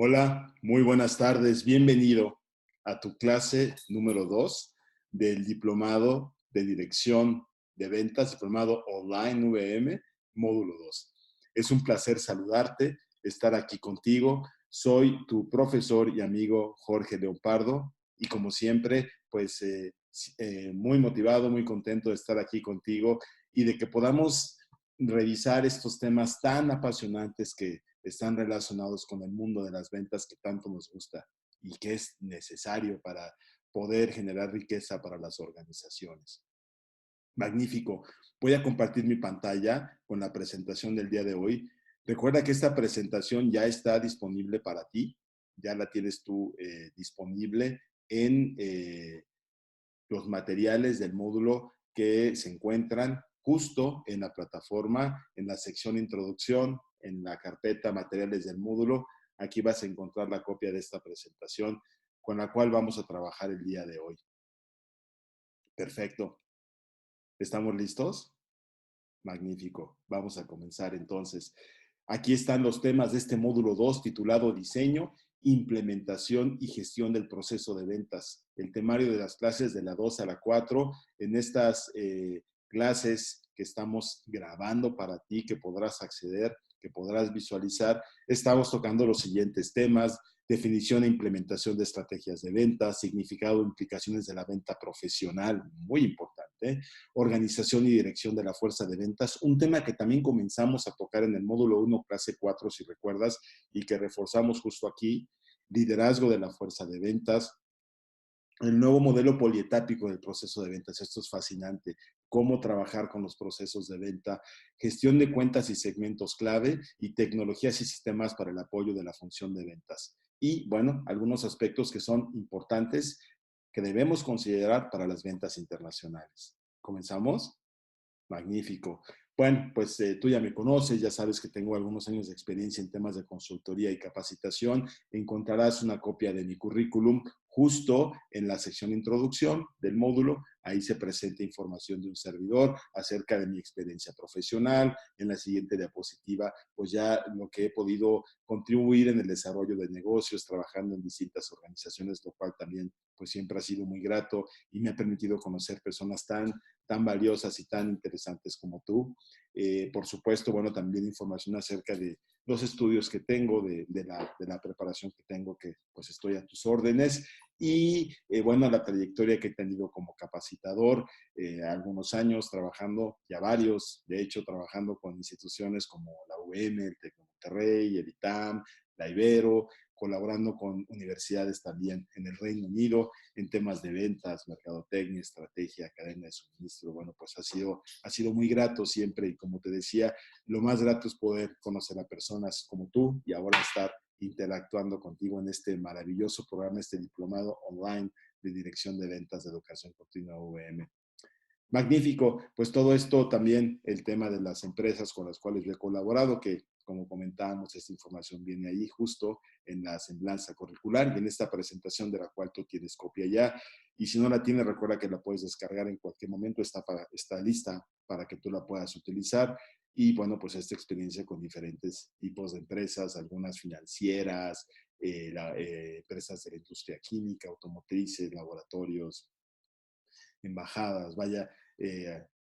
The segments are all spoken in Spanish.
Hola, muy buenas tardes. Bienvenido a tu clase número 2 del Diplomado de Dirección de Ventas, Diplomado Online VM, módulo 2. Es un placer saludarte, estar aquí contigo. Soy tu profesor y amigo Jorge Leopardo y como siempre, pues muy motivado, muy contento de estar aquí contigo y de que podamos revisar estos temas tan apasionantes que están relacionados con el mundo de las ventas que tanto nos gusta y que es necesario para poder generar riqueza para las organizaciones. Magnífico. Voy a compartir mi pantalla con la presentación del día de hoy. Recuerda que esta presentación ya está disponible para ti, ya la tienes tú disponible en los materiales del módulo que se encuentran justo en la plataforma, en la sección introducción, en la carpeta materiales del módulo. Aquí vas a encontrar la copia de esta presentación con la cual vamos a trabajar el día de hoy. Perfecto. ¿Estamos listos? Magnífico. Vamos a comenzar entonces. Aquí están los temas de este módulo 2 titulado Diseño, Implementación y Gestión del Proceso de Ventas. El temario de las clases de la 2 a la 4. En estas clases que estamos grabando para ti, que podrás acceder, que podrás visualizar, estamos tocando los siguientes temas: definición e implementación de estrategias de venta, significado e implicaciones de la venta profesional, muy importante, organización y dirección de la fuerza de ventas, un tema que también comenzamos a tocar en el módulo 1, clase 4, si recuerdas, y que reforzamos justo aquí, liderazgo de la fuerza de ventas, el nuevo modelo polietápico del proceso de ventas. Esto es fascinante. Cómo trabajar con los procesos de venta, gestión de cuentas y segmentos clave y tecnologías y sistemas para el apoyo de la función de ventas. Y, bueno, algunos aspectos que son importantes que debemos considerar para las ventas internacionales. ¿Comenzamos? Magnífico. Bueno, pues tú ya me conoces, ya sabes que tengo algunos años de experiencia en temas de consultoría y capacitación. Encontrarás una copia de mi currículum justo en la sección introducción del módulo. Ahí se presenta información de un servidor acerca de mi experiencia profesional. En la siguiente diapositiva, pues ya lo que he podido contribuir en el desarrollo de negocios, trabajando en distintas organizaciones, lo cual también pues siempre ha sido muy grato y me ha permitido conocer personas tan valiosas y tan interesantes como tú. Por supuesto, bueno, también información acerca de los estudios que tengo, de la preparación que tengo, que pues estoy a tus órdenes. Y bueno, la trayectoria que he tenido como capacitador, algunos años trabajando, ya varios, de hecho, trabajando con instituciones como la UM, el TEC de Monterrey, el ITAM, la Ibero, colaborando con universidades también en el Reino Unido en temas de ventas, mercadotecnia, estrategia, cadena de suministro. Bueno, pues ha sido muy grato siempre y como te decía, lo más grato es poder conocer a personas como tú y ahora estar interactuando contigo en este maravilloso programa, este diplomado online de Dirección de Ventas de Educación Continua UVM. Magnífico, pues todo esto también, el tema de las empresas con las cuales yo he colaborado, que como comentábamos, esta información viene ahí justo en la semblanza curricular y en esta presentación de la cual tú tienes copia ya. Y si no la tienes, recuerda que la puedes descargar en cualquier momento, está lista para que tú la puedas utilizar. Y bueno, pues esta experiencia con diferentes tipos de empresas, algunas financieras, empresas de la industria química, automotrices, laboratorios, embajadas, vaya,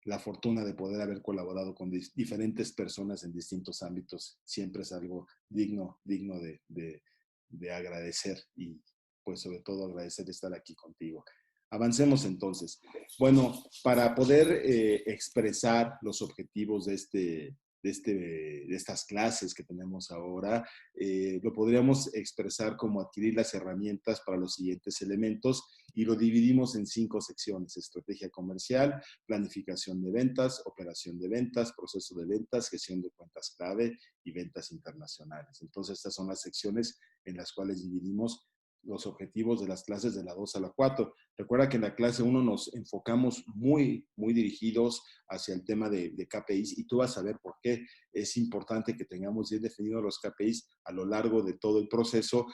la fortuna de poder haber colaborado con diferentes personas en distintos ámbitos siempre es algo digno de agradecer y pues sobre todo agradecer estar aquí contigo. Avancemos entonces. Bueno, para poder expresar los objetivos de estas clases que tenemos ahora, lo podríamos expresar como adquirir las herramientas para los siguientes elementos y lo dividimos en 5 secciones: estrategia comercial, planificación de ventas, operación de ventas, proceso de ventas, gestión de cuentas clave y ventas internacionales. Entonces, estas son las secciones en las cuales dividimos los objetivos de las clases de la 2 a la 4. Recuerda que en la clase 1 nos enfocamos muy dirigidos hacia el tema de KPIs y tú vas a ver por qué es importante que tengamos bien definidos los KPIs a lo largo de todo el proceso,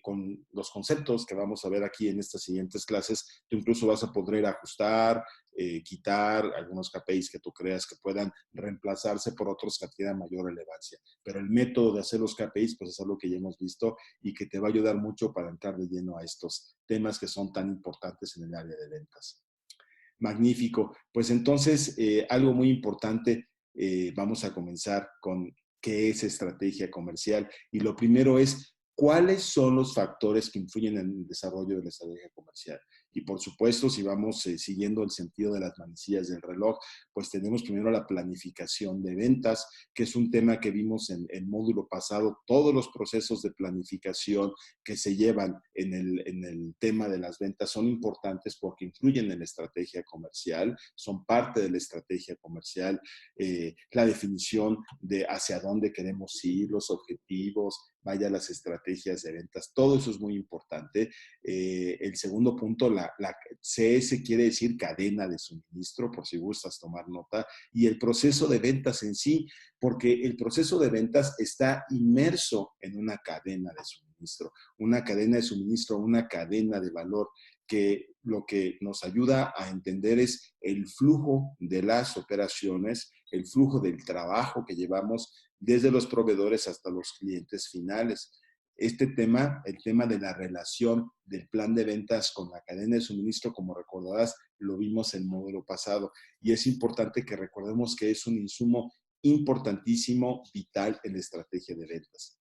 con los conceptos que vamos a ver aquí en estas siguientes clases, tú incluso vas a poder ajustar, quitar algunos KPIs que tú creas que puedan reemplazarse por otros que tengan mayor relevancia. Pero el método de hacer los KPIs, pues es algo que ya hemos visto y que te va a ayudar mucho para entrar de lleno a estos temas que son tan importantes en el área de ventas. Magnífico. Pues entonces, algo muy importante, vamos a comenzar con qué es estrategia comercial. Y lo primero es, ¿cuáles son los factores que influyen en el desarrollo de la estrategia comercial? Y por supuesto, si vamos siguiendo el sentido de las manecillas del reloj, pues tenemos primero la planificación de ventas, que es un tema que vimos en el módulo pasado, todos los procesos de planificación que se llevan en el tema de las ventas son importantes porque influyen en la estrategia comercial, son parte de la estrategia comercial, la definición de hacia dónde queremos ir, los objetivos, vaya las estrategias de ventas, todo eso es muy importante. El segundo punto, la CS quiere decir cadena de suministro, por si gustas tomar nota, y el proceso de ventas en sí, porque el proceso de ventas está inmerso en una cadena de suministro, una cadena de valor, que lo que nos ayuda a entender es el flujo de las operaciones, el flujo del trabajo que llevamos desde los proveedores hasta los clientes finales. Este tema, el tema de la relación del plan de ventas con la cadena de suministro, como recordarás, lo vimos en el módulo pasado. Y es importante que recordemos que es un insumo importantísimo, vital en la estrategia de ventas.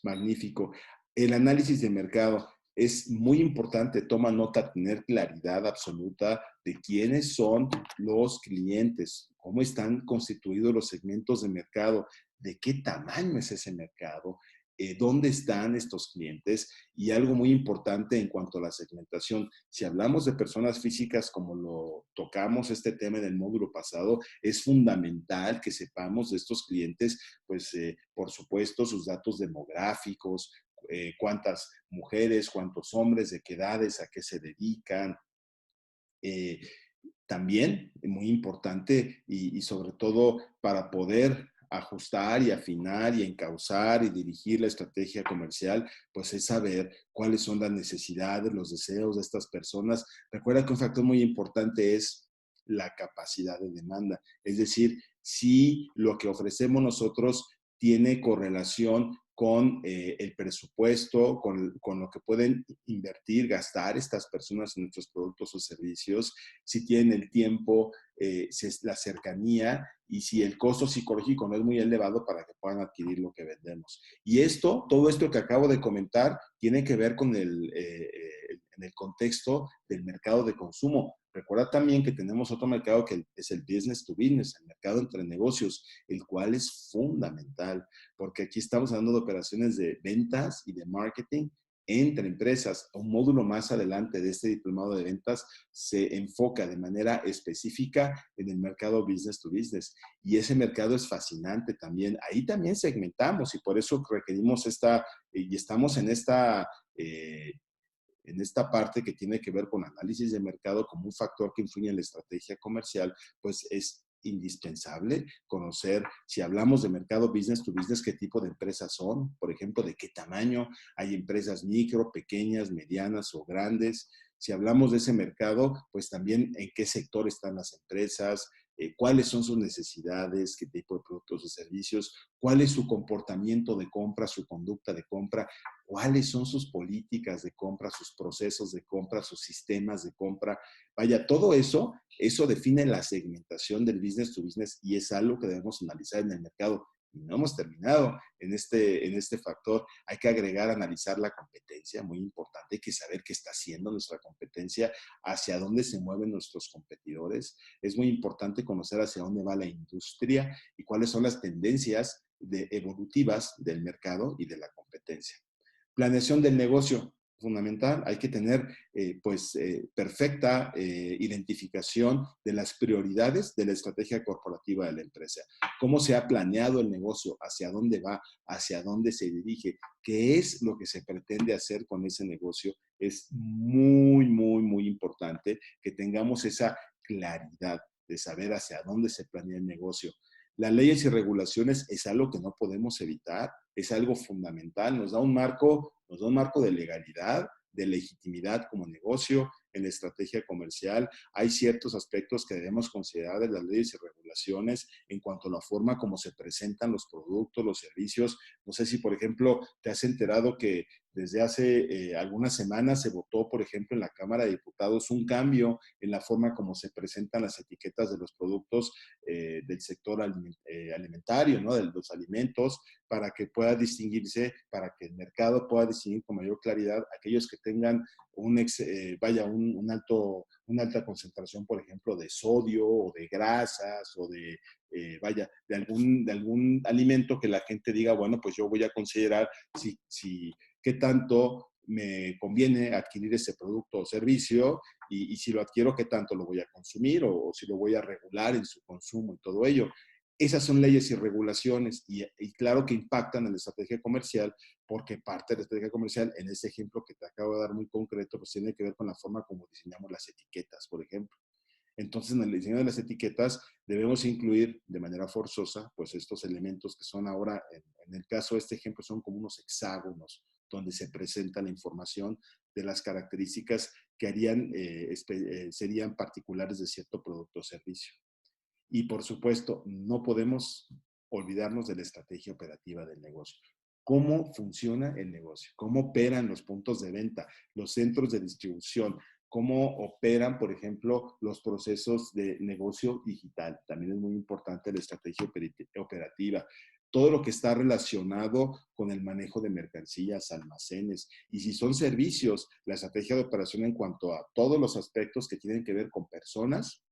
Magnífico. El análisis de mercado es muy importante. Toma nota, tener claridad absoluta de quiénes son los clientes, cómo están constituidos los segmentos de mercado, de qué tamaño es ese mercado, dónde están estos clientes y algo muy importante en cuanto a la segmentación. Si hablamos de personas físicas, como lo tocamos este tema en el módulo pasado, es fundamental que sepamos de estos clientes, pues por supuesto sus datos demográficos, cuántas mujeres, cuántos hombres, de qué edades, a qué se dedican. Eh, También, muy importante y sobre todo para poder ajustar y afinar y encauzar y dirigir la estrategia comercial, pues es saber cuáles son las necesidades, los deseos de estas personas. Recuerda que un factor muy importante es la capacidad de demanda, es decir, si lo que ofrecemos nosotros tiene correlación con el presupuesto, con lo que pueden invertir, gastar estas personas en nuestros productos o servicios, si tienen el tiempo, si es la cercanía y si el costo psicológico no es muy elevado para que puedan adquirir lo que vendemos. Y todo esto que acabo de comentar, tiene que ver con en el contexto del mercado de consumo. Recuerda también que tenemos otro mercado que es el business to business, el mercado entre negocios, el cual es fundamental, porque aquí estamos hablando de operaciones de ventas y de marketing entre empresas. Un módulo más adelante de este diplomado de ventas se enfoca de manera específica en el mercado business to business. Y ese mercado es fascinante también. Ahí también segmentamos y por eso requerimos y estamos en esta parte que tiene que ver con análisis de mercado como un factor que influye en la estrategia comercial, pues es indispensable conocer, si hablamos de mercado business to business, qué tipo de empresas son, por ejemplo, de qué tamaño. Hay empresas micro, pequeñas, medianas o grandes. Si hablamos de ese mercado, pues también en qué sector están las empresas, cuáles son sus necesidades, qué tipo de productos o servicios, cuál es su comportamiento de compra, su conducta de compra, cuáles son sus políticas de compra, sus procesos de compra, sus sistemas de compra. Vaya, todo eso define la segmentación del business to business y es algo que debemos analizar en el mercado. Y no hemos terminado en este factor. Hay que agregar, analizar la competencia, muy importante. Hay que saber qué está haciendo nuestra competencia, hacia dónde se mueven nuestros competidores. Es muy importante conocer hacia dónde va la industria y cuáles son las tendencias evolutivas del mercado y de la competencia. Planeación del negocio, fundamental. Hay que tener perfecta identificación de las prioridades de la estrategia corporativa de la empresa. Cómo se ha planeado el negocio, hacia dónde va, hacia dónde se dirige, qué es lo que se pretende hacer con ese negocio. Es muy, muy, muy importante que tengamos esa claridad de saber hacia dónde se planea el negocio. Las leyes y regulaciones es algo que no podemos evitar, es algo fundamental, nos da un marco de legalidad, de legitimidad como negocio, en la estrategia comercial. Hay ciertos aspectos que debemos considerar de las leyes y regulaciones en cuanto a la forma como se presentan los productos, los servicios. No sé si, por ejemplo, te has enterado que desde hace algunas semanas se votó, por ejemplo, en la Cámara de Diputados un cambio en la forma como se presentan las etiquetas de los productos del sector alimentario, ¿no? De los alimentos, para que pueda distinguirse, para que el mercado pueda distinguir con mayor claridad aquellos que tengan una alta concentración, por ejemplo, de sodio o de grasas o de algún alimento que la gente diga, bueno, pues yo voy a considerar qué tanto me conviene adquirir ese producto o servicio y si lo adquiero, qué tanto lo voy a consumir o si lo voy a regular en su consumo y todo ello. Esas son leyes y regulaciones y claro que impactan en la estrategia comercial porque parte de la estrategia comercial, en ese ejemplo que te acabo de dar muy concreto, pues tiene que ver con la forma como diseñamos las etiquetas, por ejemplo. Entonces, en el diseño de las etiquetas debemos incluir de manera forzosa, pues estos elementos que son ahora, en el caso de este ejemplo, son como unos hexágonos donde se presenta la información de las características que serían particulares de cierto producto o servicio. Y por supuesto, no podemos olvidarnos de la estrategia operativa del negocio. ¿Cómo funciona el negocio? ¿Cómo operan los puntos de venta, los centros de distribución? ¿Cómo operan, por ejemplo, los procesos de negocio digital? También es muy importante la estrategia operativa. Todo lo que está relacionado con el manejo de mercancías, almacenes. Y si son servicios, la estrategia de operación en cuanto a todos los aspectos que tienen que ver con personas,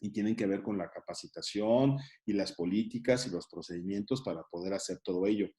y tienen que ver con la capacitación y las políticas y los procedimientos para poder hacer todo ello.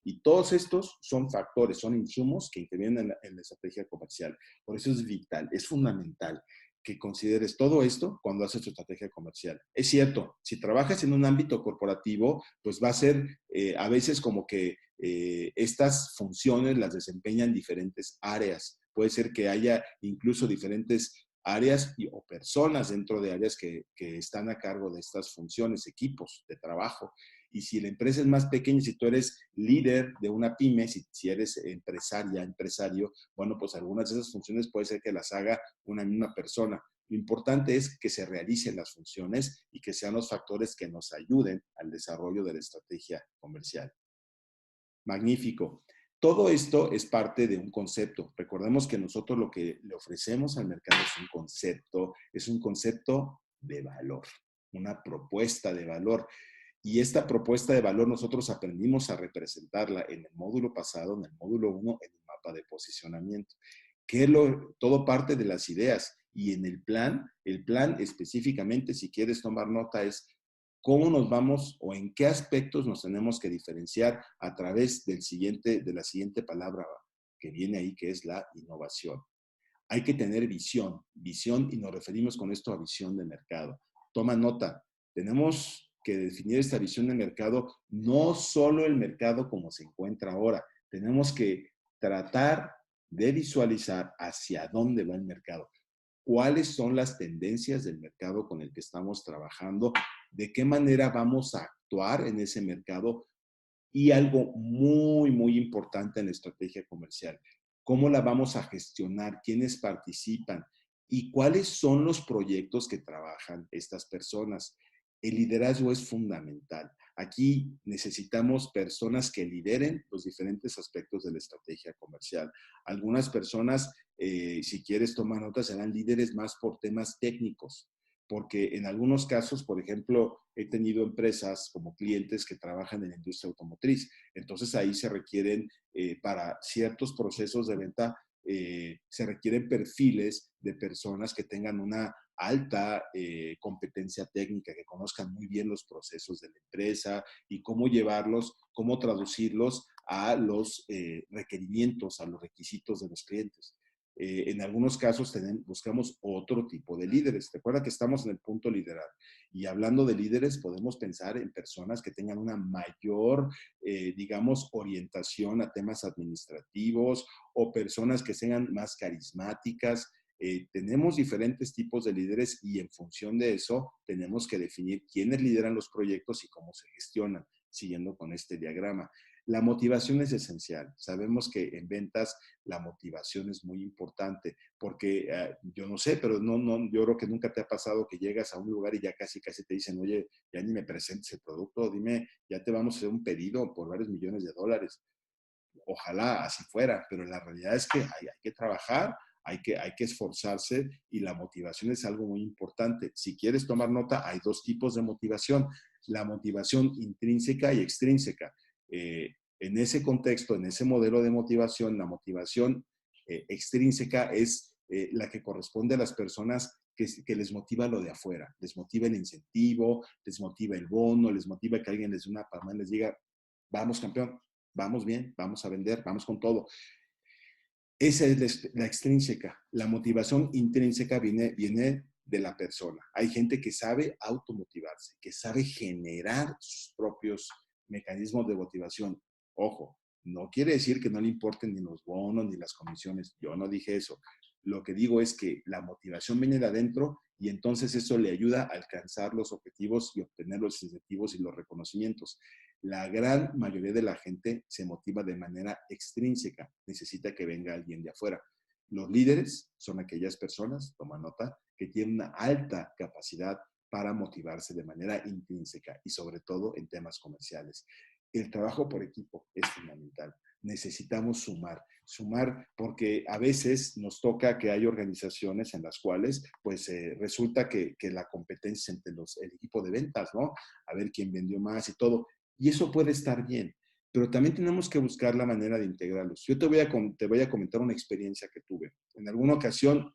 Y todos estos son factores, son insumos que intervienen en la estrategia comercial. Por eso es vital, es fundamental que consideres todo esto cuando haces tu estrategia comercial. Es cierto, si trabajas en un ámbito corporativo, pues va a ser a veces como que estas funciones las desempeñan diferentes áreas. Puede ser que haya incluso diferentes áreas o personas dentro de áreas que están a cargo de estas funciones, equipos de trabajo. Y si la empresa es más pequeña, si tú eres líder de una pyme, si eres empresario, bueno, pues algunas de esas funciones puede ser que las haga una misma persona. Lo importante es que se realicen las funciones y que sean los factores que nos ayuden al desarrollo de la estrategia comercial. Magnífico. Todo esto es parte de un concepto. Recordemos que nosotros lo que le ofrecemos al mercado es un concepto de valor, una propuesta de valor. Y esta propuesta de valor nosotros aprendimos a representarla en el módulo pasado, en el módulo 1, en un mapa de posicionamiento. Todo parte de las ideas. Y en el plan específicamente, si quieres tomar nota, es cómo nos vamos o en qué aspectos nos tenemos que diferenciar a través de la siguiente palabra que viene ahí, que es la innovación. Hay que tener visión, y nos referimos con esto a visión de mercado. Toma nota, tenemos que definir esta visión de mercado, no solo el mercado como se encuentra ahora, tenemos que tratar de visualizar hacia dónde va el mercado, cuáles son las tendencias del mercado con el que estamos trabajando, de qué manera vamos a actuar en ese mercado y algo muy, muy importante en la estrategia comercial, cómo la vamos a gestionar, quiénes participan y cuáles son los proyectos que trabajan estas personas. El liderazgo es fundamental. Aquí necesitamos personas que lideren los diferentes aspectos de la estrategia comercial. Algunas personas, si quieres tomar notas, serán líderes más por temas técnicos, porque en algunos casos, por ejemplo, he tenido empresas como clientes que trabajan en la industria automotriz. Entonces ahí se requieren, para ciertos procesos de venta, se requieren perfiles de personas que tengan una alta competencia técnica, que conozcan muy bien los procesos de la empresa y cómo llevarlos, cómo traducirlos a los requerimientos, a los requisitos de los clientes. En algunos casos buscamos otro tipo de líderes. Recuerda que estamos en el punto liderar. Y hablando de líderes, podemos pensar en personas que tengan una mayor, digamos, orientación a temas administrativos o personas que sean más carismáticas. tenemos diferentes tipos de líderes y en función de eso tenemos que definir quiénes lideran los proyectos y cómo se gestionan, siguiendo con este diagrama. La motivación es esencial. Sabemos que en ventas la motivación es muy importante porque yo no sé, pero yo creo que nunca te ha pasado que llegas a un lugar y ya casi te dicen, oye, ya ni me presentes el producto, dime, ya te vamos a hacer un pedido por varios millones de dólares. Ojalá así fuera, pero la realidad es que hay que trabajar, hay que esforzarse y la motivación es algo muy importante. Si quieres tomar nota, hay dos tipos de motivación, la motivación intrínseca y extrínseca. En ese contexto, en ese modelo de motivación, la motivación extrínseca es la que corresponde a las personas que les motiva lo de afuera, les motiva el incentivo, les motiva el bono, les motiva que alguien les dé una palma y les diga, vamos campeón, vamos bien, vamos a vender, vamos con todo. Esa es la extrínseca. La motivación intrínseca viene de la persona. Hay gente que sabe automotivarse, que sabe generar sus propios mecanismos de motivación. Ojo, no quiere decir que no le importen ni los bonos ni las comisiones. Yo no dije eso. Lo que digo es que la motivación viene de adentro y entonces eso le ayuda a alcanzar los objetivos y obtener los incentivos y los reconocimientos. La gran mayoría de la gente se motiva de manera extrínseca, necesita que venga alguien de afuera. Los líderes son aquellas personas, toma nota, que tienen una alta capacidad para motivarse de manera intrínseca y sobre todo en temas comerciales. El trabajo por equipo es fundamental. Necesitamos sumar porque a veces nos toca que hay organizaciones en las cuales pues resulta que la competencia entre el equipo de ventas, ¿no? A ver quién vendió más y todo. Y eso puede estar bien, pero también tenemos que buscar la manera de integrarlos. Yo te voy a comentar una experiencia que tuve. En alguna ocasión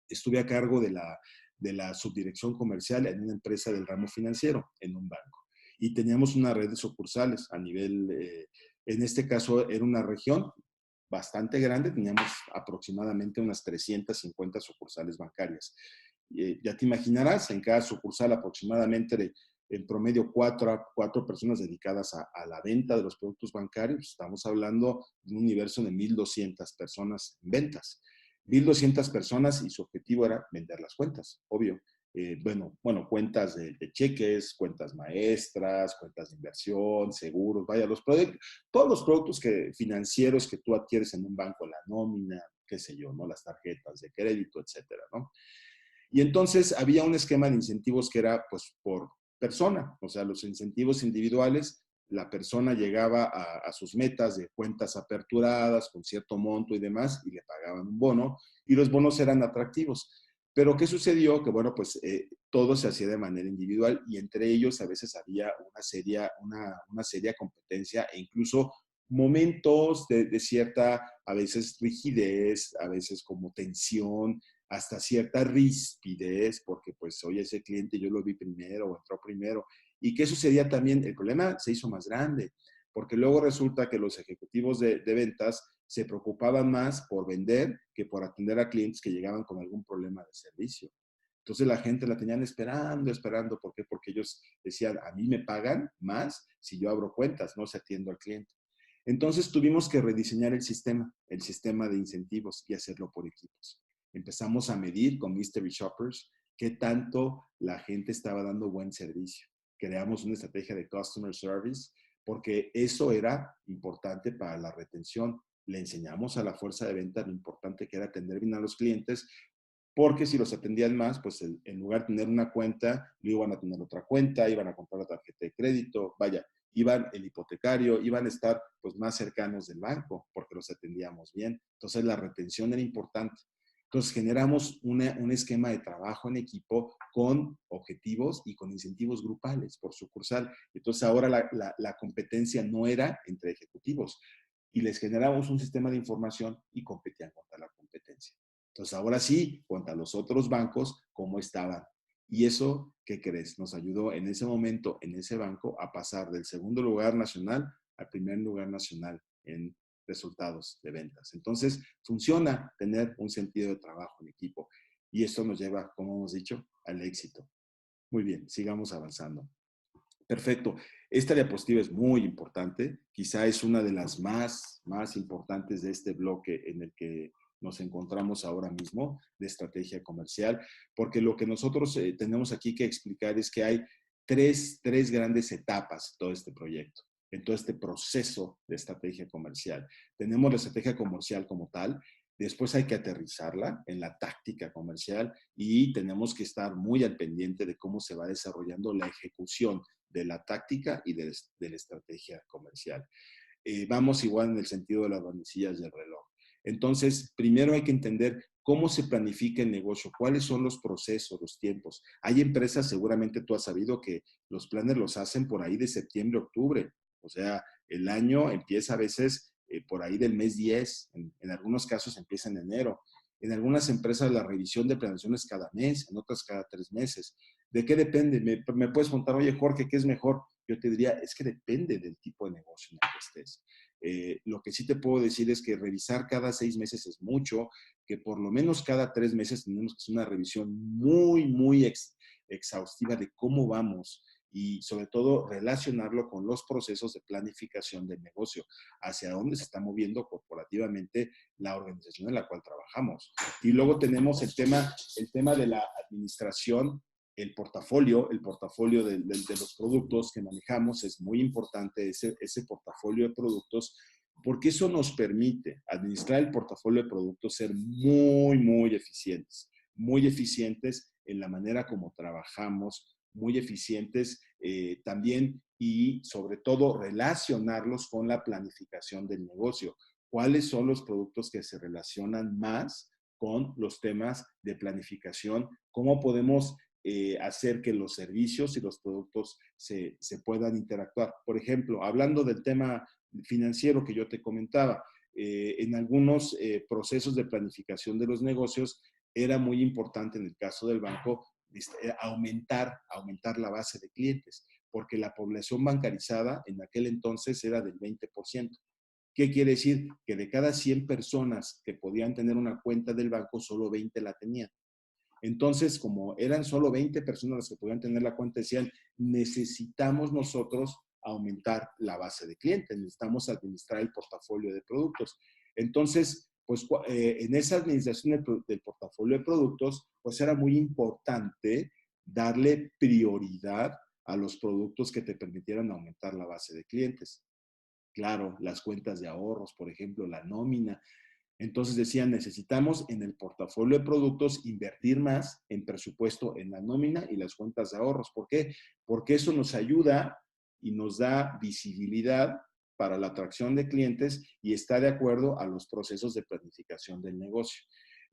estuve a cargo de la subdirección comercial en una empresa del ramo financiero, en un banco. Y teníamos una red de sucursales a nivel, en este caso era una región bastante grande, teníamos aproximadamente unas 350 sucursales bancarias. Ya te imaginarás, en cada sucursal aproximadamente en promedio cuatro personas dedicadas a la venta de los productos bancarios. Estamos hablando de un universo de 1,200 personas en ventas. 1,200 personas y su objetivo era vender las cuentas, obvio. Bueno, cuentas de cheques, cuentas maestras, cuentas de inversión, seguros, vaya, todos los productos financieros que tú adquieres en un banco, la nómina, qué sé yo, ¿no? Las tarjetas de crédito, etcétera, ¿no? Y entonces había un esquema de incentivos que era pues por persona, o sea, los incentivos individuales, la persona llegaba a sus metas de cuentas aperturadas con cierto monto y demás y le pagaban un bono y los bonos eran atractivos. Pero ¿qué sucedió? Que bueno, pues todo se hacía de manera individual y entre ellos a veces había una seria competencia e incluso momentos de cierta, a veces rigidez, a veces como tensión, hasta cierta rispidez, porque pues, oye, ese cliente yo lo vi primero o entró primero. ¿Y qué sucedía también? El problema se hizo más grande, porque luego resulta que los ejecutivos de ventas se preocupaban más por vender que por atender a clientes que llegaban con algún problema de servicio. Entonces la gente la tenían esperando. ¿Por qué? Porque ellos decían, a mí me pagan más si yo abro cuentas, no si atiendo al cliente. Entonces tuvimos que rediseñar el sistema de incentivos y hacerlo por equipos. Empezamos a medir con Mystery Shoppers qué tanto la gente estaba dando buen servicio. Creamos una estrategia de customer service porque eso era importante para la retención. Le enseñamos a la fuerza de venta lo importante que era atender bien a los clientes, porque si los atendían más, pues en lugar de tener una cuenta, lo iban a tener otra cuenta, iban a comprar la tarjeta de crédito, vaya, iban el hipotecario, iban a estar pues más cercanos del banco porque los atendíamos bien. Entonces la retención era importante. Entonces generamos un esquema de trabajo en equipo con objetivos y con incentivos grupales por sucursal. Entonces ahora la competencia no era entre ejecutivos y les generamos un sistema de información y competían contra la competencia. Entonces ahora sí, contra los otros bancos, ¿cómo estaban? Y eso, ¿qué crees? Nos ayudó en ese momento, en ese banco, a pasar del segundo lugar nacional al primer lugar nacional en resultados de ventas. Entonces, funciona tener un sentido de trabajo en equipo. Y esto nos lleva, como hemos dicho, al éxito. Muy bien, sigamos avanzando. Perfecto. Esta diapositiva es muy importante. Quizá es una de las más importantes de este bloque en el que nos encontramos ahora mismo de estrategia comercial, porque lo que nosotros tenemos aquí que explicar es que hay tres grandes etapas en todo este proyecto, en todo este proceso de estrategia comercial. Tenemos la estrategia comercial como tal, después hay que aterrizarla en la táctica comercial y tenemos que estar muy al pendiente de cómo se va desarrollando la ejecución de la táctica y de la estrategia comercial. Vamos igual en el sentido de las manecillas del reloj. Entonces, primero hay que entender cómo se planifica el negocio, cuáles son los procesos, los tiempos. Hay empresas, seguramente tú has sabido que los planes los hacen por ahí de septiembre, octubre. O sea, el año empieza a veces por ahí del mes 10, en algunos casos empieza en enero. En algunas empresas la revisión de planeación es cada mes, en otras cada 3 meses. ¿De qué depende? Me puedes contar, oye Jorge, ¿qué es mejor? Yo te diría, es que depende del tipo de negocio en el que estés. Lo que sí te puedo decir es que revisar cada 6 meses es mucho, que por lo menos cada 3 meses tenemos que hacer una revisión muy exhaustiva de cómo vamos y sobre todo relacionarlo con los procesos de planificación del negocio, hacia dónde se está moviendo corporativamente la organización en la cual trabajamos. Y luego tenemos el tema de la administración, el portafolio de los productos que manejamos. Es muy importante ese portafolio de productos, porque eso nos permite administrar el portafolio de productos, ser muy eficientes en la manera como trabajamos, muy eficientes también y sobre todo relacionarlos con la planificación del negocio. ¿Cuáles son los productos que se relacionan más con los temas de planificación? ¿Cómo podemos hacer que los servicios y los productos se puedan interactuar? Por ejemplo, hablando del tema financiero que yo te comentaba, en algunos procesos de planificación de los negocios era muy importante en el caso del banco aumentar la base de clientes, porque la población bancarizada en aquel entonces era del 20%. ¿Qué quiere decir? Que de cada 100 personas que podían tener una cuenta del banco, solo 20 la tenían. Entonces, como eran solo 20 personas las que podían tener la cuenta, decían, necesitamos nosotros aumentar la base de clientes, necesitamos administrar el portafolio de productos. Entonces, pues en esa administración del portafolio de productos, pues era muy importante darle prioridad a los productos que te permitieran aumentar la base de clientes. Claro, las cuentas de ahorros, por ejemplo, la nómina. Entonces decían, necesitamos en el portafolio de productos invertir más en presupuesto en la nómina y las cuentas de ahorros. ¿Por qué? Porque eso nos ayuda y nos da visibilidad para la atracción de clientes y está de acuerdo a los procesos de planificación del negocio.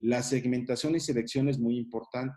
La segmentación y selección es muy importante.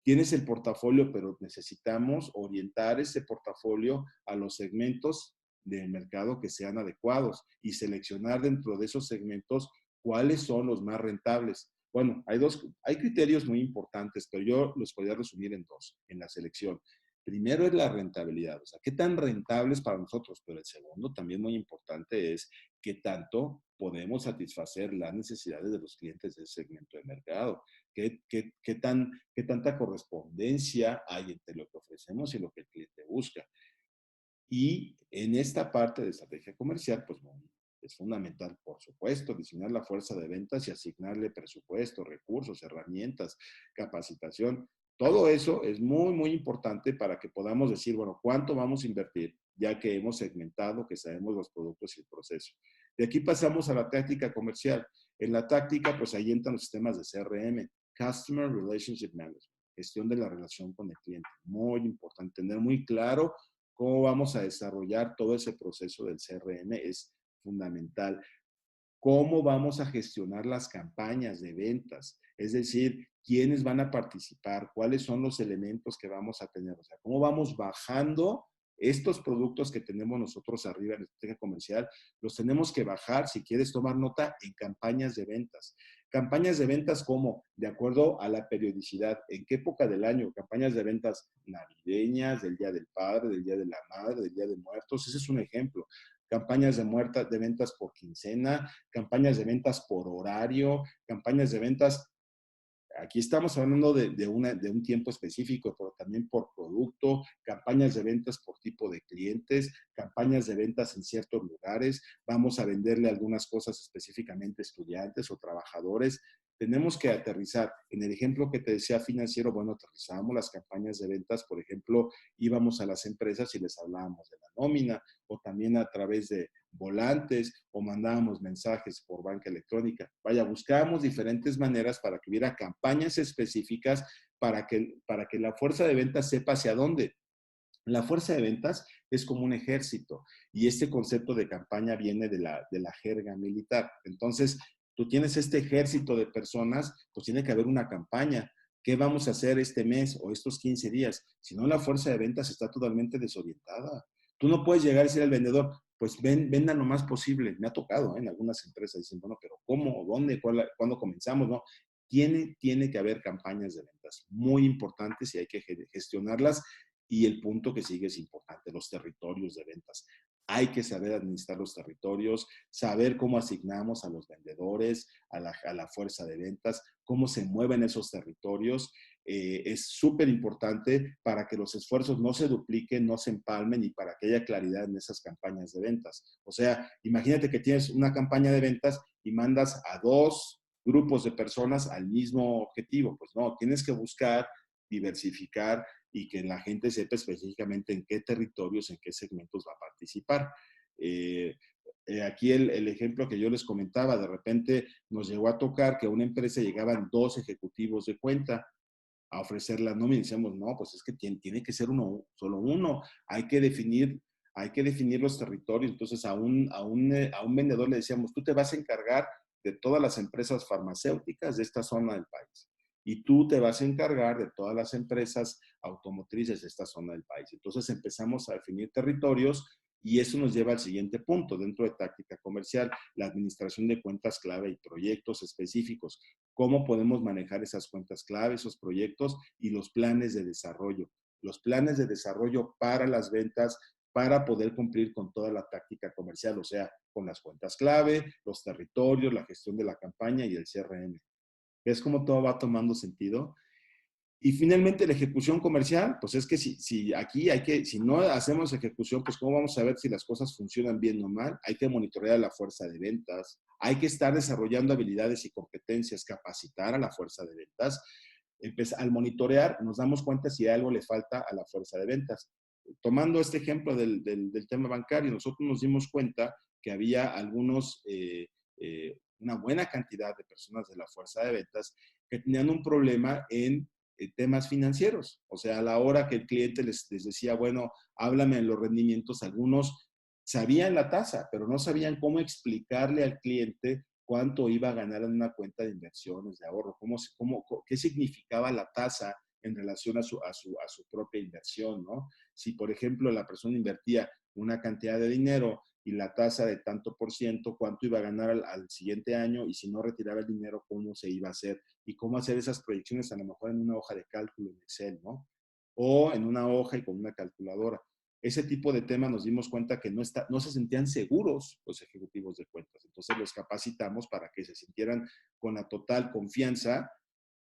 Tienes el portafolio, pero necesitamos orientar ese portafolio a los segmentos del mercado que sean adecuados y seleccionar dentro de esos segmentos cuáles son los más rentables. Bueno, hay criterios muy importantes, pero yo los podría resumir en dos en la selección. Primero es la rentabilidad, o sea, qué tan rentable es para nosotros, pero el segundo también muy importante es qué tanto podemos satisfacer las necesidades de los clientes de ese segmento de mercado, qué tanta correspondencia hay entre lo que ofrecemos y lo que el cliente busca. Y en esta parte de estrategia comercial, pues bueno, es fundamental, por supuesto, diseñar la fuerza de ventas y asignarle presupuesto, recursos, herramientas, capacitación. Todo eso es muy importante para que podamos decir, bueno, ¿cuánto vamos a invertir? Ya que hemos segmentado, que sabemos los productos y el proceso. De aquí pasamos a la táctica comercial. En la táctica, pues ahí entran los sistemas de CRM, Customer Relationship Management, gestión de la relación con el cliente. Muy importante, tener muy claro cómo vamos a desarrollar todo ese proceso del CRM es fundamental. Cómo vamos a gestionar las campañas de ventas, es decir, quiénes van a participar, cuáles son los elementos que vamos a tener, o sea, cómo vamos bajando estos productos que tenemos nosotros arriba en la estrategia comercial, los tenemos que bajar, si quieres tomar nota, en campañas de ventas. Campañas de ventas como, de acuerdo a la periodicidad, en qué época del año, campañas de ventas navideñas, del Día del Padre, del Día de la Madre, del Día de Muertos, ese es un ejemplo. Campañas de ventas por quincena, campañas de ventas por horario, campañas de ventas Aquí estamos hablando de un tiempo específico, pero también por producto, campañas de ventas por tipo de clientes, campañas de ventas en ciertos lugares. Vamos a venderle algunas cosas específicamente a estudiantes o trabajadores. Tenemos que aterrizar. En el ejemplo que te decía financiero, bueno, aterrizamos las campañas de ventas. Por ejemplo, íbamos a las empresas y les hablábamos de la nómina, o también a través de volantes, o mandábamos mensajes por banca electrónica. Vaya, buscábamos diferentes maneras para que hubiera campañas específicas para que la fuerza de ventas sepa hacia dónde. La fuerza de ventas es como un ejército, y este concepto de campaña viene de la jerga militar. Entonces, tú tienes este ejército de personas, pues tiene que haber una campaña. ¿Qué vamos a hacer este mes o estos 15 días? Si no, la fuerza de ventas está totalmente desorientada. Tú no puedes llegar y decir al vendedor, pues vendan lo más posible. Me ha tocado, ¿eh? En algunas empresas dicen, bueno, pero ¿cómo? ¿Dónde? ¿Cuándo comenzamos? No. Tiene que haber campañas de ventas muy importantes y hay que gestionarlas. Y el punto que sigue es importante, los territorios de ventas. Hay que saber administrar los territorios, saber cómo asignamos a los vendedores, a la fuerza de ventas, cómo se mueven esos territorios. Es súper importante para que los esfuerzos no se dupliquen, no se empalmen, y para que haya claridad en esas campañas de ventas. O sea, imagínate que tienes una campaña de ventas y mandas a dos grupos de personas al mismo objetivo. Pues no, tienes que buscar diversificar y que la gente sepa específicamente en qué territorios, en qué segmentos va a participar. Eh, Aquí el ejemplo que yo les comentaba, de repente nos llegó a tocar que a una empresa llegaban dos ejecutivos de cuenta a ofrecer la nómina, y decíamos, no, pues es que tiene que ser uno, solo uno, hay que definir los territorios. Entonces a un vendedor le decíamos, tú te vas a encargar de todas las empresas farmacéuticas de esta zona del país, y tú te vas a encargar de todas las empresas automotrices de esta zona del país. Entonces empezamos a definir territorios, y eso nos lleva al siguiente punto dentro de táctica comercial, la administración de cuentas clave y proyectos específicos. ¿Cómo podemos manejar esas cuentas clave, esos proyectos y los planes de desarrollo? Los planes de desarrollo para las ventas, para poder cumplir con toda la táctica comercial, o sea, con las cuentas clave, los territorios, la gestión de la campaña y el CRM. ¿Ves cómo todo va tomando sentido? Y finalmente la ejecución comercial, pues es que si aquí si no hacemos ejecución, pues cómo vamos a ver si las cosas funcionan bien o mal. Hay que monitorear la fuerza de ventas, hay que estar desarrollando habilidades y competencias, capacitar a la fuerza de ventas. Al monitorear nos damos cuenta si algo le falta a la fuerza de ventas. Tomando este ejemplo del tema bancario, nosotros nos dimos cuenta que había una buena cantidad de personas de la fuerza de ventas que tenían un problema en temas financieros. O sea, a la hora que el cliente les decía, bueno, háblame en los rendimientos, algunos sabían la tasa, pero no sabían cómo explicarle al cliente cuánto iba a ganar en una cuenta de inversiones, de ahorro, qué significaba la tasa en relación a su propia inversión, ¿no? Si, por ejemplo, la persona invertía una cantidad de dinero y la tasa de tanto por ciento, cuánto iba a ganar al siguiente año, y si no retiraba el dinero, cómo se iba a hacer, y cómo hacer esas proyecciones a lo mejor en una hoja de cálculo en Excel, ¿no? O en una hoja y con una calculadora. Ese tipo de temas nos dimos cuenta que no se sentían seguros los ejecutivos de cuentas. Entonces los capacitamos para que se sintieran con la total confianza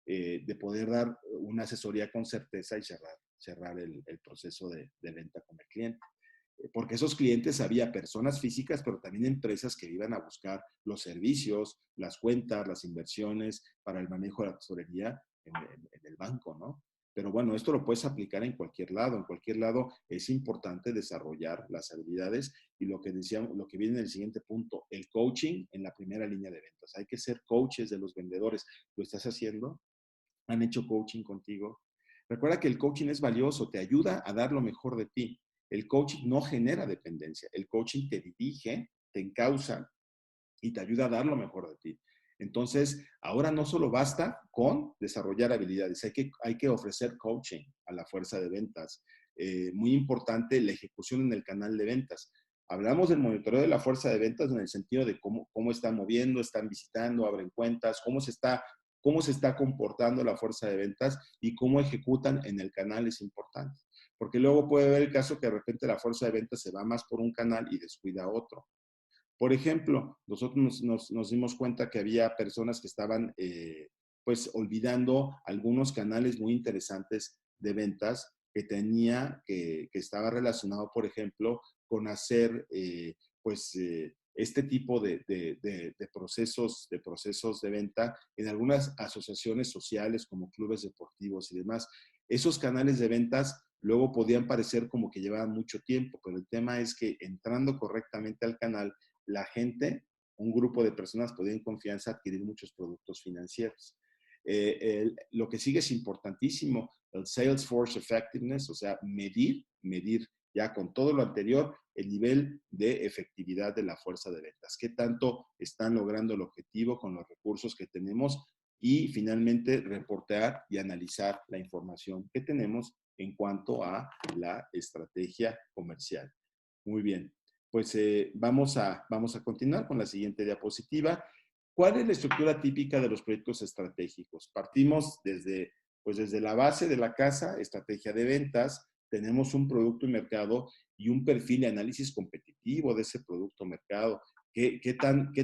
de poder dar una asesoría con certeza y cerrar el proceso de venta con el cliente. Porque esos clientes había personas físicas, pero también empresas que iban a buscar los servicios, las cuentas, las inversiones para el manejo de la tesorería en el banco, ¿no? Pero bueno, esto lo puedes aplicar en cualquier lado. En cualquier lado es importante desarrollar las habilidades, y lo que decíamos, lo que viene en el siguiente punto, el coaching en la primera línea de ventas. Hay que ser coaches de los vendedores. ¿Lo estás haciendo? ¿Han hecho coaching contigo? Recuerda que el coaching es valioso, te ayuda a dar lo mejor de ti. El coaching no genera dependencia, el coaching te dirige, te encausa y te ayuda a dar lo mejor de ti. Entonces, ahora no solo basta con desarrollar habilidades, hay que ofrecer coaching a la fuerza de ventas. Muy importante la ejecución en el canal de ventas. Hablamos del monitoreo de la fuerza de ventas en el sentido de cómo están moviendo, están visitando, abren cuentas, cómo se está comportando la fuerza de ventas y cómo ejecutan en el canal es importante. Porque luego puede haber el caso que de repente la fuerza de ventas se va más por un canal y descuida otro. Por ejemplo, nosotros nos dimos cuenta que había personas que estaban pues olvidando algunos canales muy interesantes de ventas que estaba relacionado, por ejemplo, con hacer este tipo de procesos de venta en algunas asociaciones sociales como clubes deportivos y demás. Esos canales de ventas luego podían parecer como que llevaban mucho tiempo, pero el tema es que entrando correctamente al canal, la gente, un grupo de personas podía en confianza adquirir muchos productos financieros. Lo que sigue es importantísimo, el Salesforce Effectiveness, o sea, medir ya con todo lo anterior el nivel de efectividad de la fuerza de ventas. ¿Qué tanto están logrando el objetivo con los recursos que tenemos? Y finalmente reportear y analizar la información que tenemos en cuanto a la estrategia comercial. Muy bien, pues vamos a continuar con la siguiente diapositiva. ¿Cuál es la estructura típica de los proyectos estratégicos? Partimos desde la base de la casa, estrategia de ventas, tenemos un producto y mercado y un perfil de análisis competitivo de ese producto o mercado. ¿Qué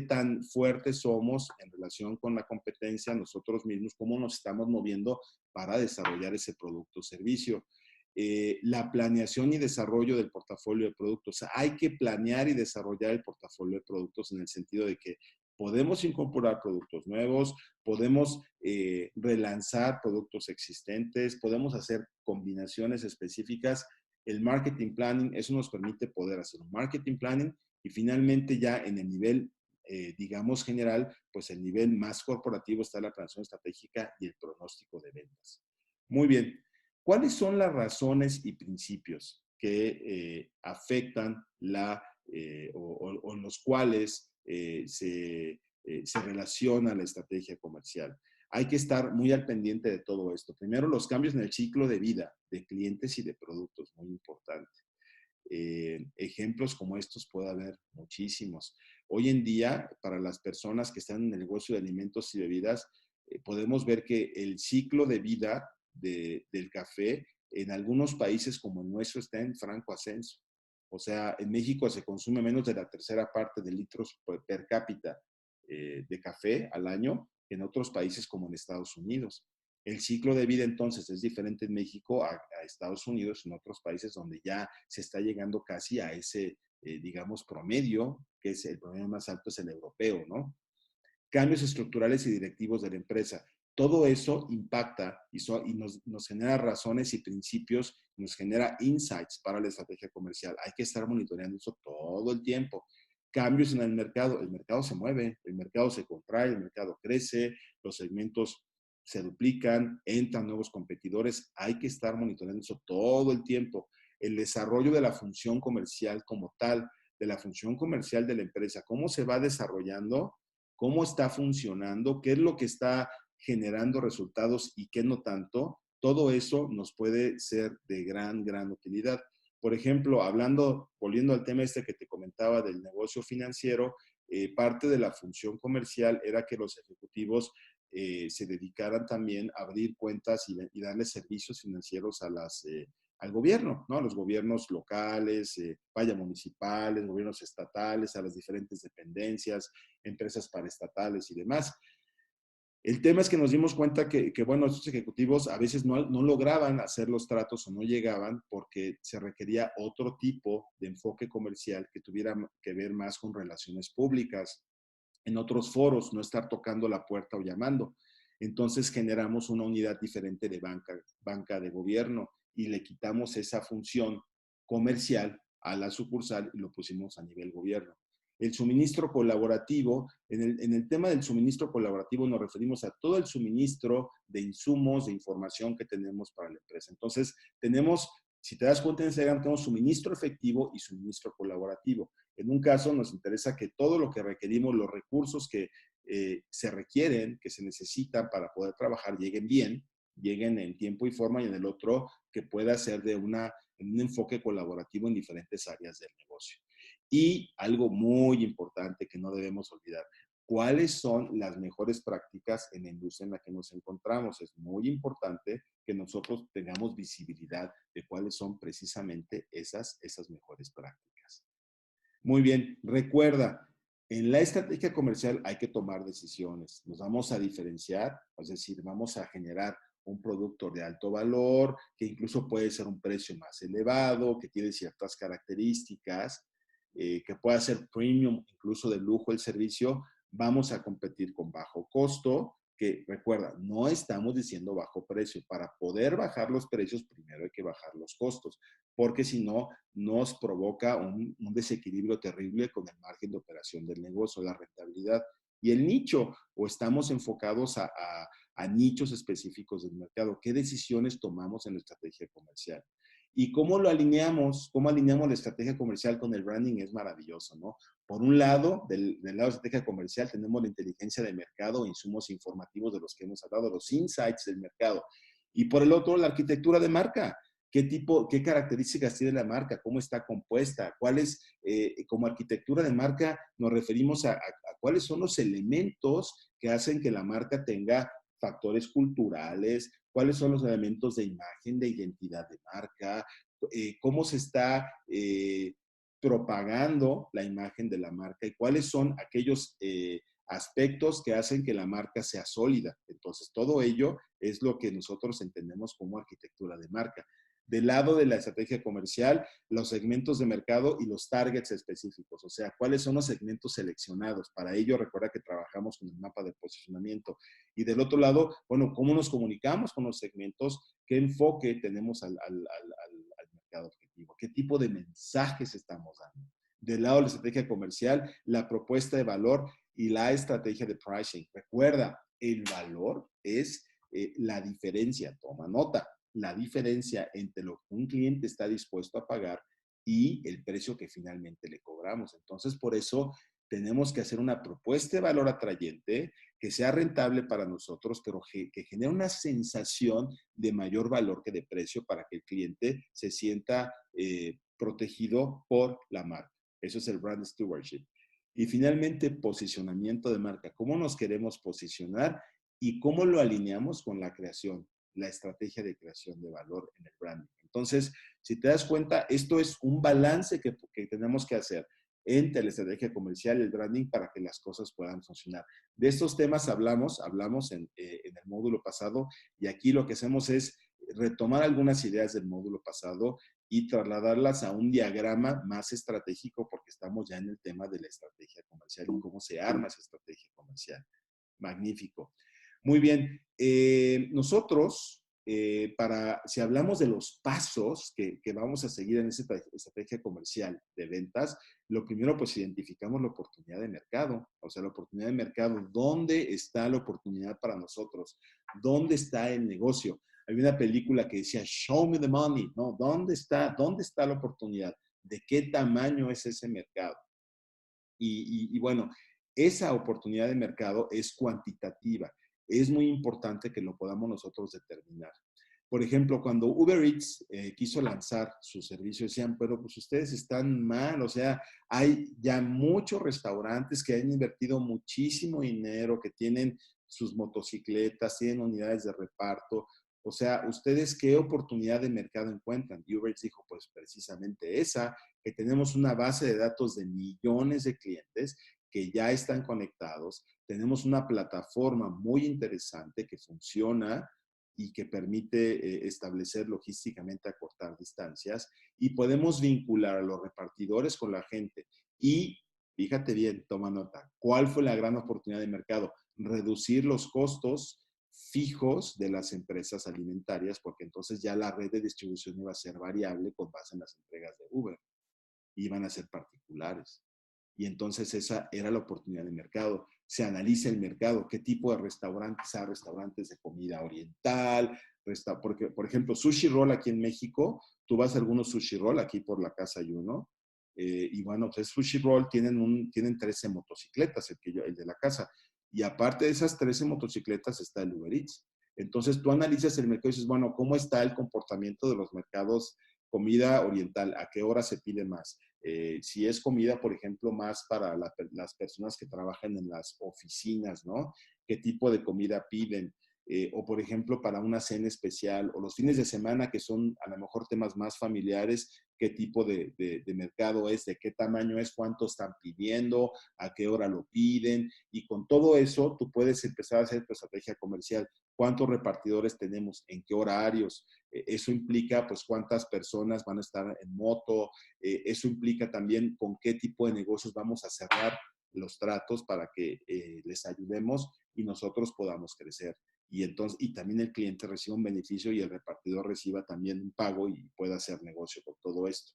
tan fuertes somos en relación con la competencia nosotros mismos? ¿Cómo nos estamos moviendo para desarrollar ese producto o servicio? La planeación y desarrollo del portafolio de productos. O sea, hay que planear y desarrollar el portafolio de productos en el sentido de que podemos incorporar productos nuevos, podemos relanzar productos existentes, podemos hacer combinaciones específicas. El marketing planning, eso nos permite poder hacer un marketing planning y finalmente ya en el nivel, digamos, general, pues el nivel más corporativo está la planeación estratégica y el pronóstico de ventas. Muy bien. ¿Cuáles son las razones y principios que afectan o los cuales se relaciona la estrategia comercial? Hay que estar muy al pendiente de todo esto. Primero, los cambios en el ciclo de vida de clientes y de productos, muy importante. Ejemplos como estos puede haber muchísimos. Hoy en día, para las personas que están en el negocio de alimentos y bebidas, podemos ver que el ciclo de vida del café en algunos países como el nuestro está en franco ascenso. O sea, en México se consume menos de la tercera parte de litros per cápita de café al año que en otros países como en Estados Unidos. El ciclo de vida entonces es diferente en México a Estados Unidos, en otros países donde ya se está llegando casi a ese, digamos, promedio, que es el promedio más alto es el europeo, ¿no? Cambios estructurales y directivos de la empresa. Todo eso impacta y nos genera razones y principios, nos genera insights para la estrategia comercial. Hay que estar monitoreando eso todo el tiempo. Cambios en el mercado se mueve, el mercado se contrae, el mercado crece, los segmentos se duplican, entran nuevos competidores, hay que estar monitoreando eso todo el tiempo. El desarrollo de la función comercial como tal, de la función comercial de la empresa, cómo se va desarrollando, cómo está funcionando, qué es lo que está generando resultados y qué no tanto, todo eso nos puede ser de gran utilidad. Por ejemplo, volviendo al tema este que te comentaba del negocio financiero, parte de la función comercial era que los ejecutivos se dedicaran también a abrir cuentas y darle servicios financieros al gobierno, ¿no? A los gobiernos locales, municipales, gobiernos estatales, a las diferentes dependencias, empresas paraestatales y demás. El tema es que nos dimos cuenta bueno, estos ejecutivos a veces no lograban hacer los tratos o no llegaban porque se requería otro tipo de enfoque comercial que tuviera que ver más con relaciones públicas, en otros foros, no estar tocando la puerta o llamando. Entonces generamos una unidad diferente de banca de gobierno y le quitamos esa función comercial a la sucursal y lo pusimos a nivel gobierno. El suministro colaborativo, en el tema del suministro colaborativo nos referimos a todo el suministro de insumos, de información que tenemos para la empresa. Entonces, si te das cuenta, en ese diagrama tenemos suministro efectivo y suministro colaborativo. En un caso nos interesa que todo lo que requerimos, los recursos que se requieren, que se necesitan para poder trabajar, lleguen bien, lleguen en tiempo y forma, y en el otro que pueda ser un enfoque colaborativo en diferentes áreas del negocio. Y algo muy importante que no debemos olvidar, ¿cuáles son las mejores prácticas en la industria en la que nos encontramos? Es muy importante que nosotros tengamos visibilidad de cuáles son precisamente esas mejores prácticas. Muy bien, recuerda, En la estrategia comercial hay que tomar decisiones. Nos vamos a diferenciar, es decir, vamos a generar un producto de alto valor, que incluso puede ser un precio más elevado, que tiene ciertas características, que pueda ser premium, incluso de lujo el servicio. Vamos a competir con bajo costo, que recuerda, no estamos diciendo bajo precio. Para poder bajar los precios, primero hay que bajar los costos, porque si no, nos provoca un desequilibrio terrible con el margen de operación del negocio, la rentabilidad y el nicho, o estamos enfocados a nichos específicos del mercado. ¿Qué decisiones tomamos en la estrategia comercial? Y cómo lo alineamos, cómo alineamos la estrategia comercial con el branding es maravilloso, ¿no? Por un lado, del lado de estrategia comercial, tenemos la inteligencia de mercado, insumos informativos de los que hemos hablado, los insights del mercado. Y por el otro, la arquitectura de marca. ¿Qué características tiene la marca? ¿Cómo está compuesta? ¿Cuáles, como arquitectura de marca, nos referimos a cuáles son los elementos que hacen que la marca tenga factores culturales? ¿Cuáles son los elementos de imagen, de identidad de marca? ¿Cómo se está propagando la imagen de la marca? ¿Y cuáles son aquellos aspectos que hacen que la marca sea sólida? Entonces, todo ello es lo que nosotros entendemos como arquitectura de marca. Del lado de la estrategia comercial, los segmentos de mercado y los targets específicos, o sea, cuáles son los segmentos seleccionados. Para ello, recuerda que trabajamos con el mapa de posicionamiento. Y del otro lado, bueno, cómo nos comunicamos con los segmentos, qué enfoque tenemos al mercado objetivo, qué tipo de mensajes estamos dando. Del lado de la estrategia comercial, la propuesta de valor y la estrategia de pricing. Recuerda, el valor es la diferencia, toma nota, la diferencia entre lo que un cliente está dispuesto a pagar y el precio que finalmente le cobramos. Entonces, por eso tenemos que hacer una propuesta de valor atrayente que sea rentable para nosotros, pero que genere una sensación de mayor valor que de precio para que el cliente se sienta protegido por la marca. Eso es el brand stewardship. Y finalmente, posicionamiento de marca. ¿Cómo nos queremos posicionar y cómo lo alineamos con la creación, la estrategia de creación de valor en el branding? Entonces, si te das cuenta, esto es un balance que tenemos que hacer entre la estrategia comercial y el branding para que las cosas puedan funcionar. De estos temas hablamos en el módulo pasado, y aquí lo que hacemos es retomar algunas ideas del módulo pasado y trasladarlas a un diagrama más estratégico, porque estamos ya en el tema de la estrategia comercial y cómo se arma esa estrategia comercial. Magnífico. Muy bien. Nosotros, si hablamos de los pasos que vamos a seguir en esta estrategia comercial de ventas, lo primero, pues identificamos la oportunidad de mercado. O sea, la oportunidad de mercado. ¿Dónde está la oportunidad para nosotros? ¿Dónde está el negocio? Hay una película que decía, Show me the money, ¿no? ¿Dónde está la oportunidad? ¿De qué tamaño es ese mercado? Y bueno, esa oportunidad de mercado es cuantitativa. Es muy importante que lo podamos nosotros determinar. Por ejemplo, cuando Uber Eats quiso lanzar su servicio, decían, pero pues ustedes están mal, o sea, hay ya muchos restaurantes que han invertido muchísimo dinero, que tienen sus motocicletas, tienen unidades de reparto. O sea, ¿ustedes qué oportunidad de mercado encuentran? Y Uber Eats dijo, pues precisamente esa, que tenemos una base de datos de millones de clientes que ya están conectados. Tenemos una plataforma muy interesante que funciona y que permite establecer logísticamente acortar distancias, y podemos vincular a los repartidores con la gente. Y fíjate bien, toma nota, ¿cuál fue la gran oportunidad de mercado? Reducir los costos fijos de las empresas alimentarias, porque entonces ya la red de distribución iba a ser variable con base en las entregas de Uber, iban a ser particulares. Y entonces esa era la oportunidad de mercado. Se analiza el mercado, qué tipo de restaurantes hay, restaurantes de comida oriental, porque, por ejemplo, Sushi Roll aquí en México, tú vas a algunos Sushi Roll, aquí por la casa hay uno, y bueno, pues Sushi Roll tienen 13 motocicletas, el de la casa, y aparte de esas 13 motocicletas está el Uber Eats. Entonces tú analizas el mercado y dices, bueno, ¿cómo está el comportamiento de los mercados comida oriental? ¿A qué hora se pide más? Si es comida, por ejemplo, más para las personas que trabajan en las oficinas, ¿no? ¿Qué tipo de comida piden? O, por ejemplo, para una cena especial, o los fines de semana, que son a lo mejor temas más familiares, qué tipo de mercado es, de qué tamaño es, cuánto están pidiendo, a qué hora lo piden, y con todo eso tú puedes empezar a hacer tu estrategia comercial. ¿Cuántos repartidores tenemos? ¿En qué horarios? Eso implica, pues, cuántas personas van a estar en moto. Eso implica también con qué tipo de negocios vamos a cerrar los tratos para que les ayudemos y nosotros podamos crecer. Y entonces, y también el cliente reciba un beneficio y el repartidor reciba también un pago y pueda hacer negocio con todo esto.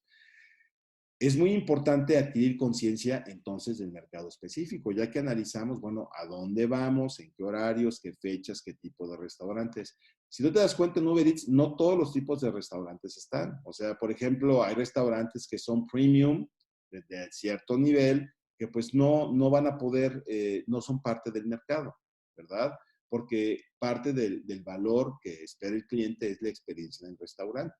Es muy importante adquirir conciencia entonces del mercado específico, ya que analizamos, bueno, a dónde vamos, en qué horarios, qué fechas, qué tipo de restaurantes. Si tú te das cuenta en Uber Eats, no todos los tipos de restaurantes están. O sea, por ejemplo, hay restaurantes que son premium, de cierto nivel, que pues no van a poder, no son parte del mercado, ¿verdad? Porque parte del valor que espera el cliente es la experiencia en el restaurante.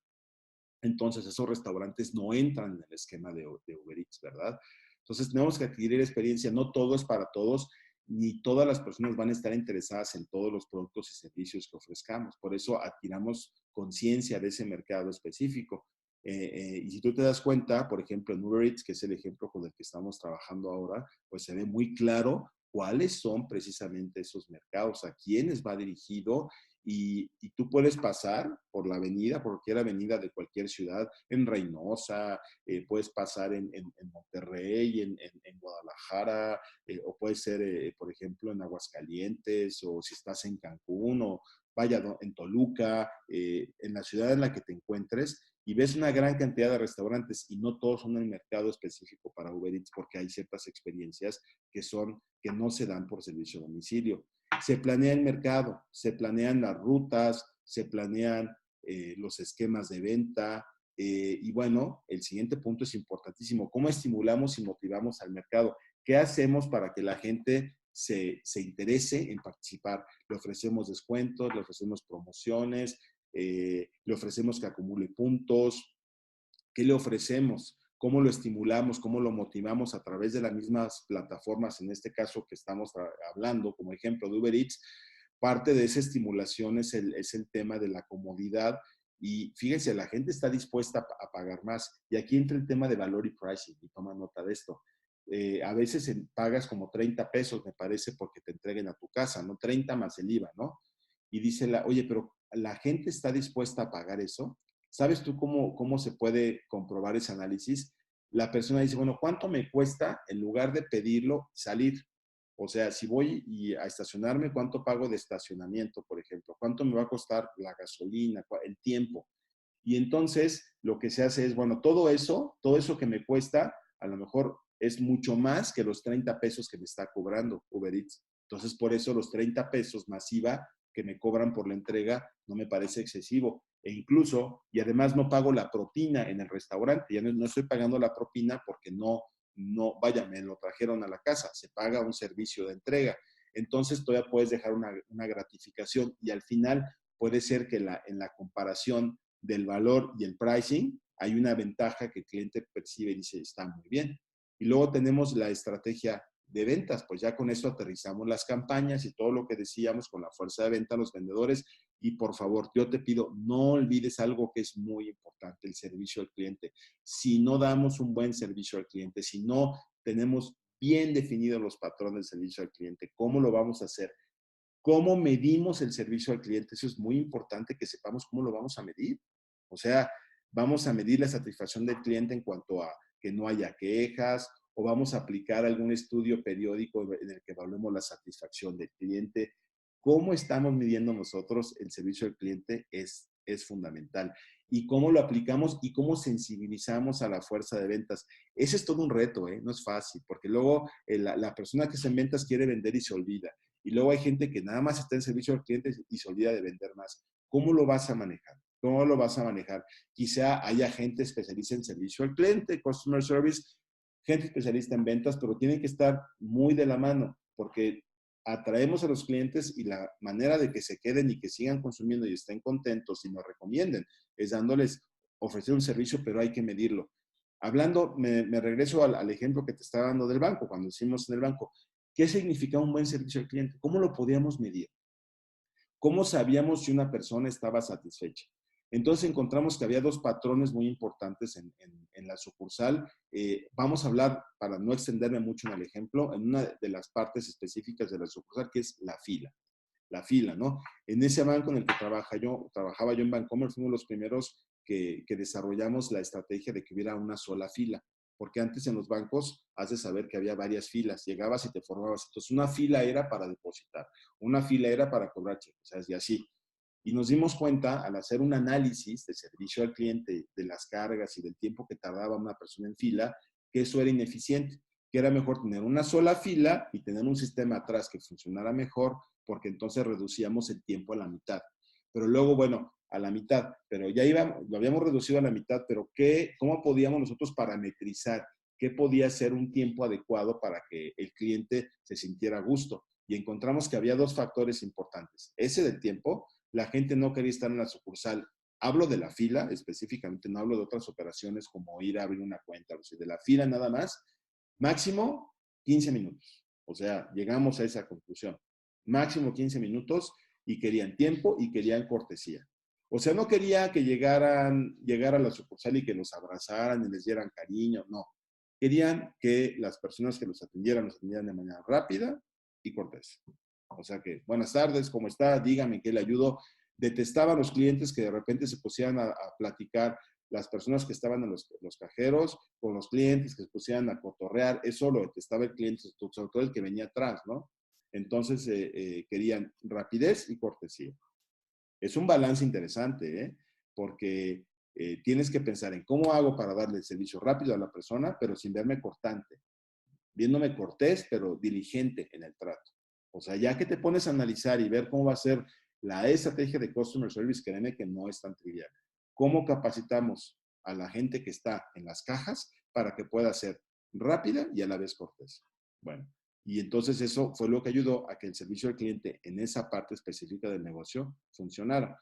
Entonces esos restaurantes no entran en el esquema de Uber Eats, ¿verdad? Entonces tenemos que adquirir experiencia, no todo es para todos, ni todas las personas van a estar interesadas en todos los productos y servicios que ofrezcamos. Por eso adquiramos conciencia de ese mercado específico. Y si tú te das cuenta, por ejemplo, en Uber Eats, que es el ejemplo con el que estamos trabajando ahora, pues se ve muy claro cuáles son precisamente esos mercados, a quiénes va dirigido y tú puedes pasar por la avenida, por cualquier avenida de cualquier ciudad, en Reynosa, puedes pasar en Monterrey, en Guadalajara, o puede ser, por ejemplo, en Aguascalientes, o si estás en Cancún, o vaya, en Toluca, en la ciudad en la que te encuentres, y ves una gran cantidad de restaurantes, y no todos son el mercado específico para Uber Eats, porque hay ciertas experiencias que no se dan por servicio a domicilio. Se planea el mercado, se planean las rutas, se planean los esquemas de venta. Y bueno, el siguiente punto es importantísimo. ¿Cómo estimulamos y motivamos al mercado? ¿Qué hacemos para que la gente se interese en participar? Le ofrecemos descuentos, le ofrecemos promociones, le ofrecemos que acumule puntos. ¿Qué le ofrecemos? ¿Cómo lo estimulamos? ¿Cómo lo motivamos a través de las mismas plataformas? En este caso que estamos hablando, como ejemplo de Uber Eats, parte de esa estimulación es el tema de la comodidad. Y fíjense, la gente está dispuesta a pagar más. Y aquí entra el tema de valor y pricing. Y toma nota de esto. A veces pagas como 30 pesos, me parece, porque te entreguen a tu casa, ¿no? 30 más el IVA, ¿no? Y dice oye, pero la gente está dispuesta a pagar eso. ¿Sabes tú cómo se puede comprobar ese análisis? La persona dice, bueno, ¿cuánto me cuesta en lugar de pedirlo salir? O sea, si voy a estacionarme, ¿cuánto pago de estacionamiento, por ejemplo? ¿Cuánto me va a costar la gasolina, el tiempo? Y entonces lo que se hace es, bueno, todo eso que me cuesta, a lo mejor es mucho más que los 30 pesos que me está cobrando Uber Eats. Entonces, por eso los 30 pesos masiva que me cobran por la entrega no me parece excesivo. E incluso, y además no pago la propina en el restaurante, ya no estoy pagando la propina porque vaya, me lo trajeron a la casa, se paga un servicio de entrega. Entonces todavía puedes dejar una gratificación y al final puede ser que en la comparación del valor y el pricing hay una ventaja que el cliente percibe y dice, está muy bien. Y luego tenemos la estrategia de ventas, pues ya con eso aterrizamos las campañas y todo lo que decíamos con la fuerza de venta a los vendedores. Y por favor, yo te pido, no olvides algo que es muy importante, el servicio al cliente. Si no damos un buen servicio al cliente, si no tenemos bien definidos los patrones del servicio al cliente, ¿cómo lo vamos a hacer? ¿Cómo medimos el servicio al cliente? Eso es muy importante que sepamos cómo lo vamos a medir. O sea, vamos a medir la satisfacción del cliente en cuanto a que no haya quejas o vamos a aplicar algún estudio periódico en el que evaluemos la satisfacción del cliente. ¿Cómo estamos midiendo nosotros el servicio al cliente? Es fundamental. Y cómo lo aplicamos y cómo sensibilizamos a la fuerza de ventas. Ese es todo un reto, ¿eh? No es fácil, porque luego la persona que está en ventas quiere vender y se olvida. Y luego hay gente que nada más está en servicio al cliente y se olvida de vender más. ¿Cómo lo vas a manejar? ¿Cómo lo vas a manejar? Quizá haya gente especialista en servicio al cliente, customer service, gente especialista en ventas, pero tienen que estar muy de la mano porque atraemos a los clientes y la manera de que se queden y que sigan consumiendo y estén contentos y nos recomienden es dándoles, ofrecer un servicio, pero hay que medirlo. Hablando, me regreso al ejemplo que te estaba dando del banco, cuando hicimos en el banco. ¿Qué significa un buen servicio al cliente? ¿Cómo lo podíamos medir? ¿Cómo sabíamos si una persona estaba satisfecha? Entonces encontramos que había dos patrones muy importantes en la sucursal. Vamos a hablar, para no extenderme mucho en el ejemplo, en una de las partes específicas de la sucursal, que es la fila. La fila, ¿no? En ese banco en el que trabajaba yo en Bancomer, fuimos los primeros que desarrollamos la estrategia de que hubiera una sola fila, porque antes en los bancos has de saber que había varias filas, llegabas y te formabas. Entonces, una fila era para depositar, una fila era para cobrar cheques, ¿sabes? Y así. Y nos dimos cuenta, al hacer un análisis de servicio al cliente, de las cargas y del tiempo que tardaba una persona en fila, que eso era ineficiente, que era mejor tener una sola fila y tener un sistema atrás que funcionara mejor, porque entonces reducíamos el tiempo a la mitad. Pero luego, bueno, a la mitad, pero ya íbamos, lo habíamos reducido a la mitad, pero ¿cómo podíamos nosotros parametrizar qué podía ser un tiempo adecuado para que el cliente se sintiera a gusto? Y encontramos que había dos factores importantes. Ese del tiempo, la gente no quería estar en la sucursal. Hablo de la fila específicamente, no hablo de otras operaciones como ir a abrir una cuenta, o sea, de la fila nada más, máximo 15 minutos. O sea, llegamos a esa conclusión. Máximo 15 minutos y querían tiempo y querían cortesía. O sea, no quería que llegar a la sucursal y que los abrazaran y les dieran cariño, no. Querían que las personas que los atendieran de manera rápida y cortés. O sea que, buenas tardes, ¿cómo está? Dígame qué le ayudo. Detestaban los clientes que de repente se pusieran a platicar, las personas que estaban en los cajeros, con los clientes que se pusieran a cotorrear, eso lo detestaba el cliente, sobre todo el que venía atrás, ¿no? Entonces querían rapidez y cortesía. Es un balance interesante, ¿eh? Porque tienes que pensar en cómo hago para darle el servicio rápido a la persona, pero sin verme cortante, viéndome cortés, pero diligente en el trato. O sea, ya que te pones a analizar y ver cómo va a ser la estrategia de Customer Service, créeme que no es tan trivial. ¿Cómo capacitamos a la gente que está en las cajas para que pueda ser rápida y a la vez cortés? Bueno, y entonces eso fue lo que ayudó a que el servicio al cliente en esa parte específica del negocio funcionara.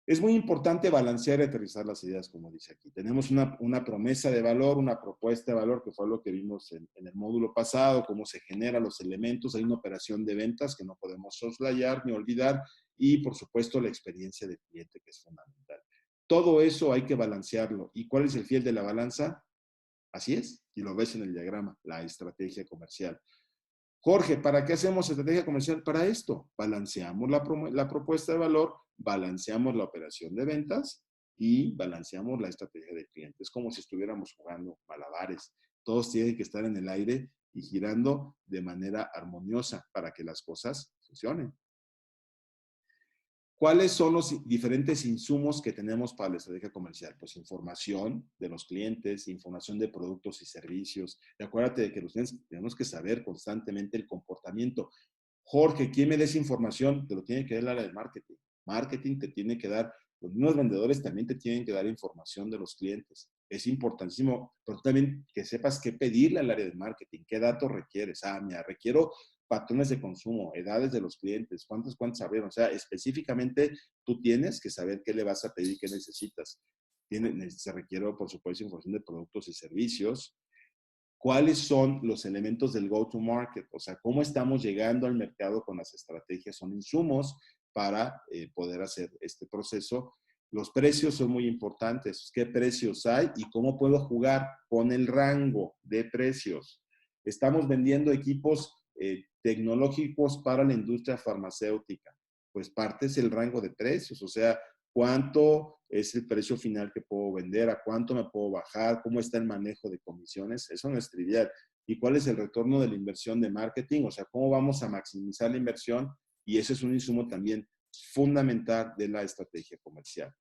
Es muy importante balancear y aterrizar las ideas, como dice aquí. Tenemos una promesa de valor, una propuesta de valor, que fue lo que vimos en el módulo pasado, cómo se generan los elementos. Hay una operación de ventas que no podemos soslayar ni olvidar y, por supuesto, la experiencia del cliente, que es fundamental. Todo eso hay que balancearlo. ¿Y cuál es el fiel de la balanza? Así es, y lo ves en el diagrama, la estrategia comercial. Jorge, ¿para qué hacemos estrategia comercial? Para esto, balanceamos la propuesta de valor, balanceamos la operación de ventas y balanceamos la estrategia de cliente. Es como si estuviéramos jugando malabares. Todos tienen que estar en el aire y girando de manera armoniosa para que las cosas funcionen. ¿Cuáles son los diferentes insumos que tenemos para la estrategia comercial? Pues información de los clientes, información de productos y servicios. Y acuérdate de que los clientes tenemos que saber constantemente el comportamiento. Jorge, ¿quién me da esa información? Te lo tiene que dar el área de marketing. Marketing te tiene que dar, los mismos vendedores también te tienen que dar información de los clientes. Es importantísimo, pero también que sepas qué pedirle al área de marketing, qué datos requieres. Mira, requiero patrones de consumo, edades de los clientes, cuántos abrieron. O sea, específicamente tú tienes que saber qué le vas a pedir, qué necesitas. Se requiere, por supuesto, información de productos y servicios. ¿Cuáles son los elementos del go-to-market? O sea, ¿cómo estamos llegando al mercado con las estrategias? Son insumos para poder hacer este proceso. Los precios son muy importantes. ¿Qué precios hay y cómo puedo jugar con el rango de precios? Estamos vendiendo equipos tecnológicos para la industria farmacéutica. Pues parte es el rango de precios, o sea, cuánto es el precio final que puedo vender, a cuánto me puedo bajar, cómo está el manejo de comisiones, eso no es trivial. ¿Y cuál es el retorno de la inversión de marketing? O sea, cómo vamos a maximizar la inversión, y ese es un insumo también fundamental de la estrategia comercial.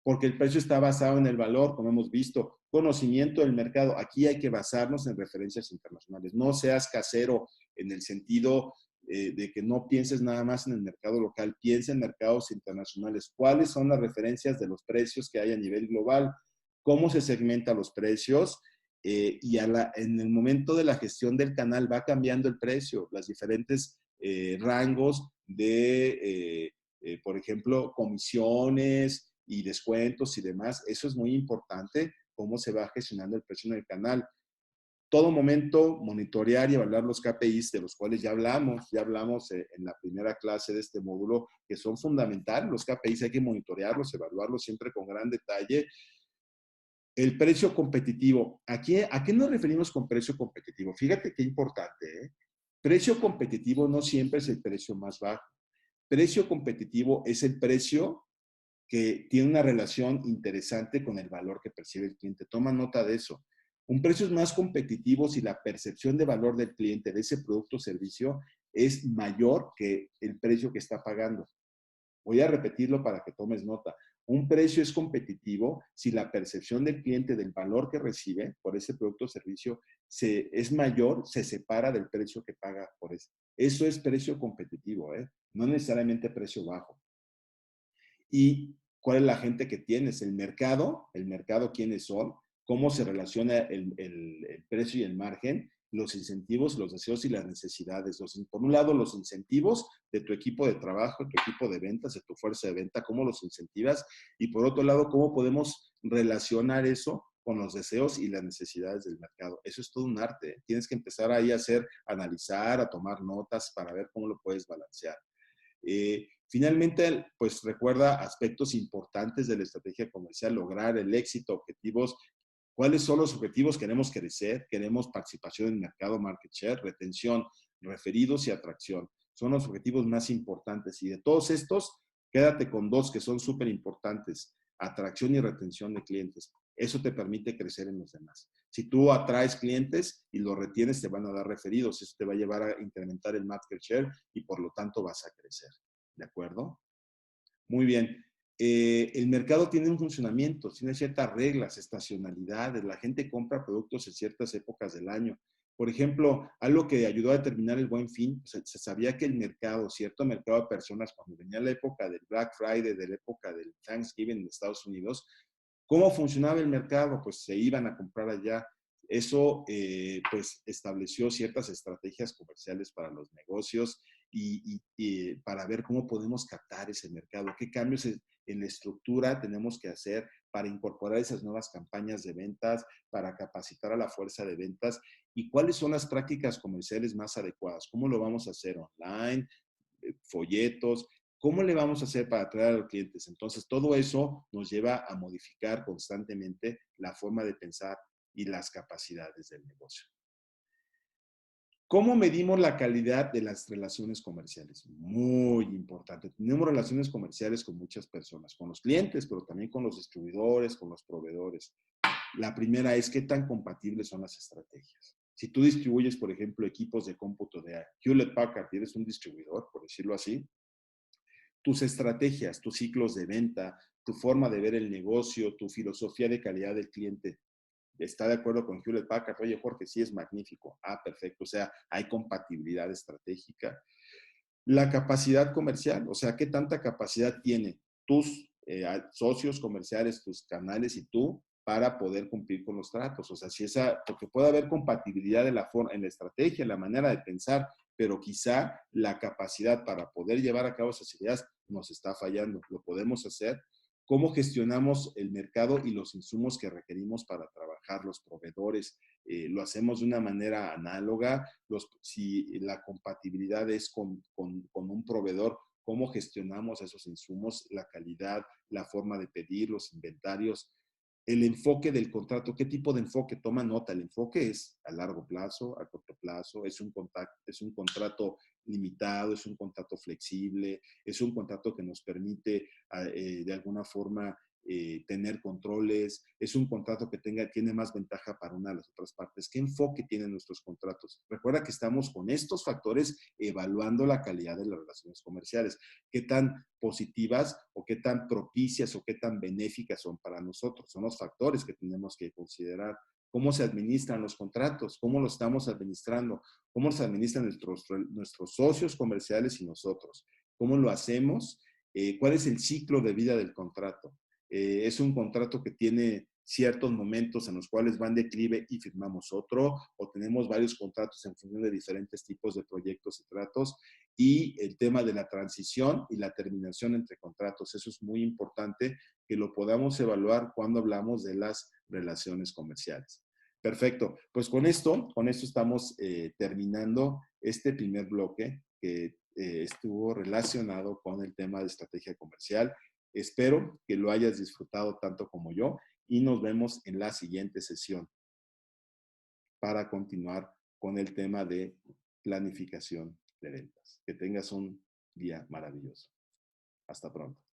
Porque el precio está basado en el valor, como hemos visto, conocimiento del mercado. Aquí hay que basarnos en referencias internacionales. No seas casero en el sentido de que no pienses nada más en el mercado local, piensa en mercados internacionales. ¿Cuáles son las referencias de los precios que hay a nivel global? ¿Cómo se segmentan los precios? En el momento de la gestión del canal va cambiando el precio, los diferentes rangos de, por ejemplo, comisiones y descuentos y demás. Eso es muy importante, cómo se va gestionando el precio en el canal. todo momento monitorear y evaluar los KPIs de los cuales ya hablamos en la primera clase de este módulo, que son fundamentales. Los KPIs hay que monitorearlos, evaluarlos siempre con gran detalle. El precio competitivo. Aquí, ¿a qué nos referimos con precio competitivo? Fíjate qué importante, ¿eh? Precio competitivo no siempre es el precio más bajo. Precio competitivo es el precio que tiene una relación interesante con el valor que percibe el cliente. Toma nota de eso. Un precio es más competitivo si la percepción de valor del cliente de ese producto o servicio es mayor que el precio que está pagando. Voy a repetirlo para que tomes nota. Un precio es competitivo si la percepción del cliente del valor que recibe por ese producto o servicio es mayor, se separa del precio que paga por eso. Eso es precio competitivo, ¿eh? No necesariamente precio bajo. ¿Y cuál es la gente que tienes? El mercado, quiénes son, cómo se relaciona el precio y el margen, los incentivos, los deseos y las necesidades. Por un lado, los incentivos de tu equipo de trabajo, de tu equipo de ventas, de tu fuerza de venta, cómo los incentivas. Y por otro lado, cómo podemos relacionar eso con los deseos y las necesidades del mercado. Eso es todo un arte. Tienes que empezar ahí a analizar, a tomar notas para ver cómo lo puedes balancear. Finalmente, pues recuerda aspectos importantes de la estrategia comercial, lograr el éxito, objetivos. ¿Cuáles son los objetivos? Queremos crecer, queremos participación en el mercado, market share, retención, referidos y atracción. Son los objetivos más importantes. Y de todos estos, quédate con dos que son súper importantes: atracción y retención de clientes. Eso te permite crecer en los demás. Si tú atraes clientes y los retienes, te van a dar referidos. Eso te va a llevar a incrementar el market share y por lo tanto vas a crecer. ¿De acuerdo? Muy bien. El mercado tiene un funcionamiento, tiene ciertas reglas, estacionalidades. La gente compra productos en ciertas épocas del año. Por ejemplo, algo que ayudó a determinar el Buen Fin, se sabía que el mercado, cierto mercado de personas, cuando venía la época del Black Friday, de la época del Thanksgiving en Estados Unidos, ¿cómo funcionaba el mercado? Pues se iban a comprar allá. Eso pues estableció ciertas estrategias comerciales para los negocios y para ver cómo podemos captar ese mercado, qué cambios en la estructura tenemos que hacer para incorporar esas nuevas campañas de ventas, para capacitar a la fuerza de ventas y cuáles son las prácticas comerciales más adecuadas, cómo lo vamos a hacer online, folletos, ¿cómo le vamos a hacer para atraer a los clientes? Entonces, todo eso nos lleva a modificar constantemente la forma de pensar y las capacidades del negocio. ¿Cómo medimos la calidad de las relaciones comerciales? Muy importante. Tenemos relaciones comerciales con muchas personas, con los clientes, pero también con los distribuidores, con los proveedores. La primera es qué tan compatibles son las estrategias. Si tú distribuyes, por ejemplo, equipos de cómputo de Hewlett Packard, y eres un distribuidor, por decirlo así, tus estrategias, tus ciclos de venta, tu forma de ver el negocio, tu filosofía de calidad del cliente, ¿está de acuerdo con Hewlett Packard? Oye, Jorge, sí es magnífico. Ah, perfecto. O sea, hay compatibilidad estratégica. La capacidad comercial, o sea, ¿qué tanta capacidad tiene tus socios comerciales, tus canales y tú para poder cumplir con los tratos? O sea, si porque puede haber compatibilidad en la estrategia, en la manera de pensar, pero quizá la capacidad para poder llevar a cabo esas ideas nos está fallando. ¿Lo podemos hacer? ¿Cómo gestionamos el mercado y los insumos que requerimos para trabajar, los proveedores? ¿Lo hacemos de una manera análoga? Si la compatibilidad es con un proveedor, ¿cómo gestionamos esos insumos, la calidad, la forma de pedir, los inventarios? El enfoque del contrato, ¿qué tipo de enfoque? Toma nota, el enfoque es a largo plazo, a corto plazo, es un contrato limitado, es un contrato flexible, es un contrato que nos permite de alguna forma tener controles, es un contrato que tiene más ventaja para una de las otras partes. ¿Qué enfoque tienen nuestros contratos? Recuerda que estamos con estos factores evaluando la calidad de las relaciones comerciales. ¿Qué tan positivas o qué tan propicias o qué tan benéficas son para nosotros? Son los factores que tenemos que considerar. ¿Cómo se administran los contratos? ¿Cómo los estamos administrando? ¿Cómo los administran nuestros socios comerciales y nosotros? ¿Cómo lo hacemos? ¿Cuál es el ciclo de vida del contrato? Es un contrato que tiene ciertos momentos en los cuales va en declive y firmamos otro, o tenemos varios contratos en función de diferentes tipos de proyectos y tratos, y el tema de la transición y la terminación entre contratos. Eso es muy importante que lo podamos evaluar cuando hablamos de las relaciones comerciales. Perfecto. Pues con esto estamos terminando este primer bloque que estuvo relacionado con el tema de estrategia comercial. Espero que lo hayas disfrutado tanto como yo y nos vemos en la siguiente sesión para continuar con el tema de planificación de ventas. Que tengas un día maravilloso. Hasta pronto.